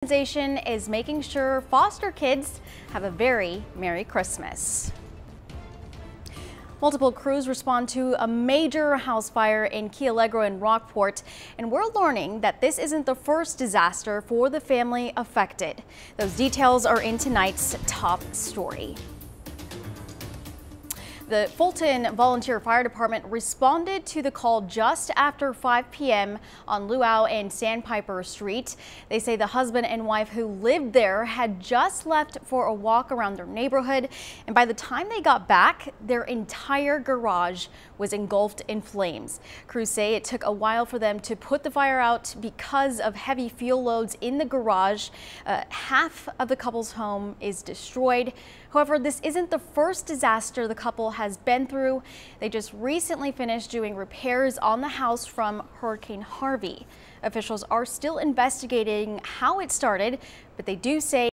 Organization is making sure foster kids have a very Merry Christmas. Multiple crews respond to a major house fire in Key Allegro in Rockport, and we're learning that this isn't the first disaster for the family affected. Those details are in tonight's top story. The Fulton Volunteer Fire Department responded to the call just after 5 p.m. on Luau and Sandpiper Street. They say the husband and wife who lived there had just left for a walk around their neighborhood, and by the time they got back, their entire garage was engulfed in flames. Crews say it took a while for them to put the fire out because of heavy fuel loads in the garage. Half of the couple's home is destroyed. However, this isn't the first disaster the couple has been through. They just recently finished doing repairs on the house from Hurricane Harvey. Officials are still investigating how it started, but they do say